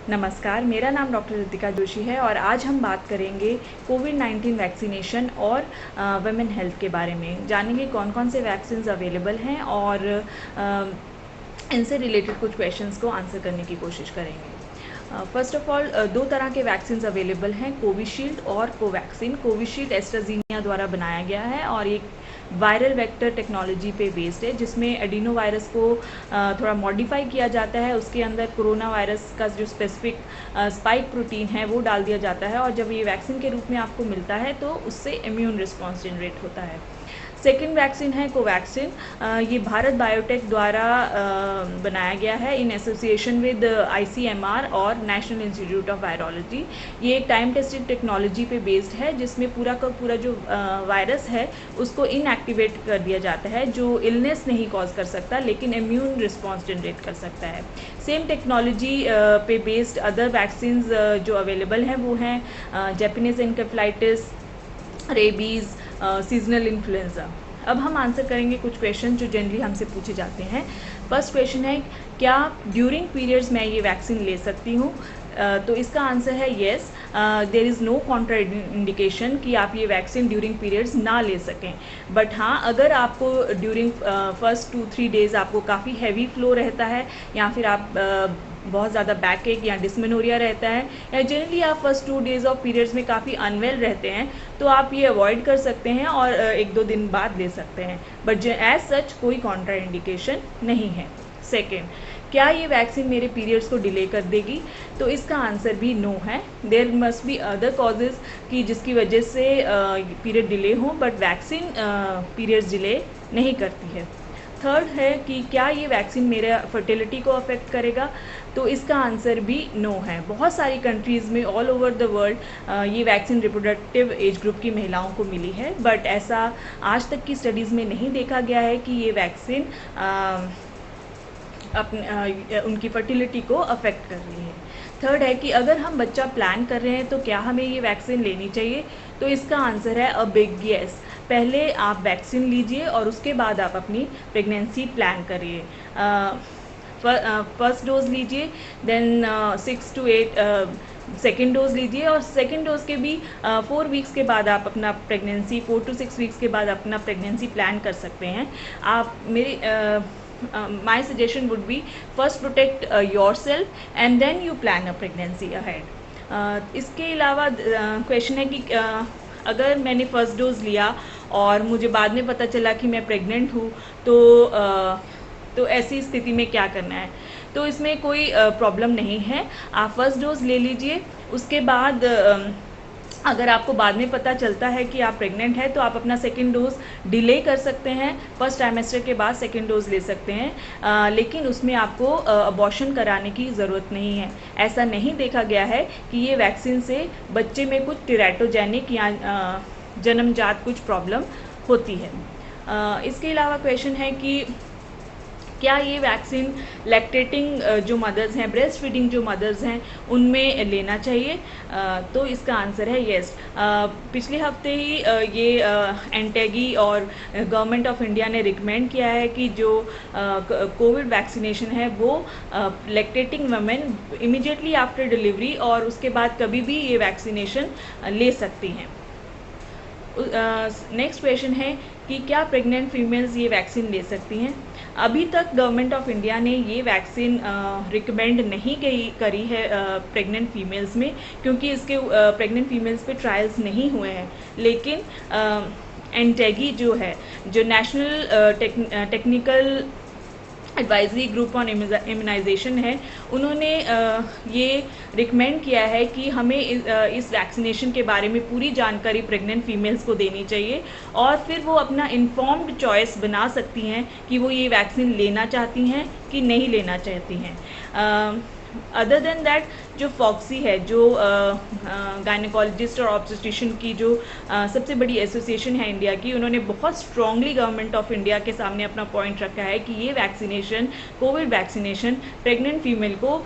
नमस्कार, मेरा नाम डॉक्टर रितिका जोशी है और आज हम बात करेंगे कोविड-19 वैक्सीनेशन और वुमेन हेल्थ के बारे में। जानेंगे कौन-कौन से वैक्सीन्स अवेलेबल हैं और इनसे रिलेटेड कुछ क्वेश्चंस को आंसर करने की कोशिश करेंगे। फ़र्स्ट ऑफ़ ऑल दो तरह के वैक्सीन्स अवेलेबल हैं, कोविशील्ड और कोवैक्सिन। कोविशील्ड एस्ट्राज़ेनेका द्वारा बनाया गया है और एक वायरल वेक्टर टेक्नोलॉजी पे बेस्ड है, जिसमें एडिनो वायरस को थोड़ा मॉडिफाई किया जाता है। उसके अंदर कोरोना वायरस का जो स्पेसिफिक स्पाइक प्रोटीन है वो डाल दिया जाता है और जब ये वैक्सीन के रूप में आपको मिलता है तो उससे इम्यून रिस्पॉन्स जनरेट होता है। सेकेंड वैक्सीन है कोवैक्सिन। ये भारत बायोटेक द्वारा बनाया गया है इन एसोसिएशन विद ICMR और नेशनल इंस्टीट्यूट ऑफ वायरोलॉजी। ये एक टाइम टेस्टेड टेक्नोलॉजी पे बेस्ड है, जिसमें पूरा का पूरा जो वायरस है उसको इनएक्टिवेट कर दिया जाता है, जो इलनेस नहीं कॉज कर सकता लेकिन इम्यून रिस्पॉन्स जनरेट कर सकता है। सेम टेक्नोलॉजी पे बेस्ड अदर वैक्सीन्स जो अवेलेबल हैं वो हैं Japanese encephalitis, rabies, seasonal influenza. अब हम आंसर करेंगे कुछ क्वेश्चन जो जनरली हमसे पूछे जाते हैं। फर्स्ट क्वेश्चन है, क्या ड्यूरिंग पीरियड्स मैं ये वैक्सीन ले सकती हूँ? तो इसका आंसर है yes. There is no contraindication कि आप ये वैक्सीन ड्यूरिंग पीरियड्स ना ले सकें। बट हाँ, अगर आपको ड्यूरिंग फर्स्ट 2-3 डेज़ आपको काफ़ी हैवी फ्लो रहता है या फिर आप बहुत ज़्यादा बैक एक या डिस्मेनोरिया रहता है या जनरली आप फर्स्ट 2 डेज़ ऑफ पीरियड्स में काफ़ी अनवेल रहते हैं, तो आप ये अवॉइड कर सकते हैं और 1-2 दिन बाद ले सकते हैं। बट एज सच कोई कॉन्ट्रा इंडिकेशन नहीं है। सेकेंड, क्या ये वैक्सीन मेरे पीरियड्स को डिले कर देगी? तो इसका आंसर भी नो है। There must be other causes कि जिसकी वजह से पीरियड डिले हो, बट वैक्सीन पीरियड्स डिले नहीं करती है। थर्ड है कि क्या ये वैक्सीन मेरे फर्टिलिटी को अफेक्ट करेगा? तो इसका आंसर भी नो है। बहुत सारी कंट्रीज़ में ऑल ओवर द वर्ल्ड ये वैक्सीन रिप्रोडक्टिव एज ग्रुप की महिलाओं को मिली है, बट ऐसा आज तक की स्टडीज़ में नहीं देखा गया है कि ये वैक्सीन उनकी फर्टिलिटी को अफेक्ट कर रही है। थर्ड है कि अगर हम बच्चा प्लान कर रहे हैं तो क्या हमें ये वैक्सीन लेनी चाहिए? तो इसका आंसर है अ बिग येस। पहले आप वैक्सीन लीजिए और उसके बाद आप अपनी प्रेगनेंसी प्लान करिए। फर्स्ट डोज लीजिए, देन 6 to 8 सेकेंड डोज लीजिए और सेकेंड डोज के भी 4 वीक्स के बाद आप अपना प्रेगनेंसी 4 to 6 वीक्स के बाद अपना प्रेगनेंसी प्लान कर सकते हैं। आप मेरी my suggestion would be first protect yourself and then you plan a pregnancy ahead। इसके अलावा क्वेश्चन है कि अगर मैंने फर्स्ट डोज लिया और मुझे बाद में पता चला कि मैं प्रेग्नेंट हूँ, तो ऐसी स्थिति में क्या करना है? तो इसमें कोई प्रॉब्लम नहीं है। आप फर्स्ट डोज ले लीजिए, उसके बाद अगर आपको बाद में पता चलता है कि आप प्रेग्नेंट हैं तो आप अपना सेकेंड डोज डिले कर सकते हैं। फर्स्ट ट्राइमेस्टर के बाद सेकेंड डोज ले सकते हैं, लेकिन उसमें आपको अबॉर्शन कराने की ज़रूरत नहीं है। ऐसा नहीं देखा गया है कि ये वैक्सीन से बच्चे में कुछ टेराटोजेनिक या जन्मजात कुछ प्रॉब्लम होती है। इसके अलावा क्वेश्चन है कि क्या ये वैक्सीन लैक्टेटिंग जो मदर्स हैं, ब्रेस्ट फीडिंग जो मदर्स हैं, उनमें लेना चाहिए? तो इसका आंसर है येस। पिछले हफ्ते ही ये एनटेगी और गवर्नमेंट ऑफ इंडिया ने रिकमेंड किया है कि जो कोविड वैक्सीनेशन है वो lactating women immediately after delivery और उसके बाद कभी भी ये वैक्सीनेशन ले सकती हैं। नेक्स्ट क्वेश्चन है कि क्या प्रेग्नेंट फीमेल्स ये वैक्सीन ले सकती हैं? अभी तक गवर्नमेंट ऑफ इंडिया ने ये वैक्सीन रिकमेंड नहीं करी है प्रेग्नेंट फीमेल्स में, क्योंकि इसके प्रेग्नेंट फीमेल्स पे ट्रायल्स नहीं हुए हैं। लेकिन एनटेगी जो है, जो national technical advisory group on immunisation है, उन्होंने ये रिकमेंड किया है कि हमें इस वैक्सीनेशन के बारे में पूरी जानकारी प्रेग्नेंट फीमेल्स को देनी चाहिए और फिर वो अपना इन्फॉर्म्ड चॉइस बना सकती हैं कि वो ये वैक्सीन लेना चाहती हैं कि नहीं लेना चाहती हैं। अदर देन दैट, जो फॉक्सी है, जो गायनेकोलॉजिस्ट और ऑब्स्टेट्रिशियन की जो सबसे बड़ी एसोसिएशन है इंडिया की, उन्होंने बहुत स्ट्रांगली गवर्नमेंट ऑफ इंडिया के सामने अपना पॉइंट रखा है कि ये vaccination, Covid vaccination, pregnant female को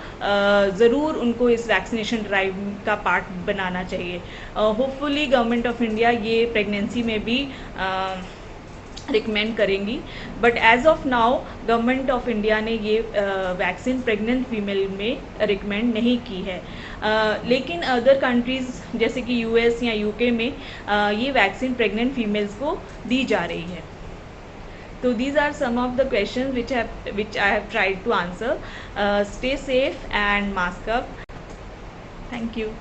ज़रूर उनको इस वैक्सीनेशन ड्राइव का पार्ट बनाना चाहिए। होपफुली गवर्नमेंट ऑफ इंडिया ये प्रेगनेंसी में भी रिकमेंड करेंगी। But as of now government of India ने ये वैक्सीन प्रेग्नेंट फीमेल में रिकमेंड नहीं की है। लेकिन अदर कंट्रीज़ जैसे कि यूएस या यूके में ये वैक्सीन प्रेग्नेंट फीमेल्स को दी जा रही है। So these are some of the questions which I have tried to answer. Stay safe and mask up. Thank you.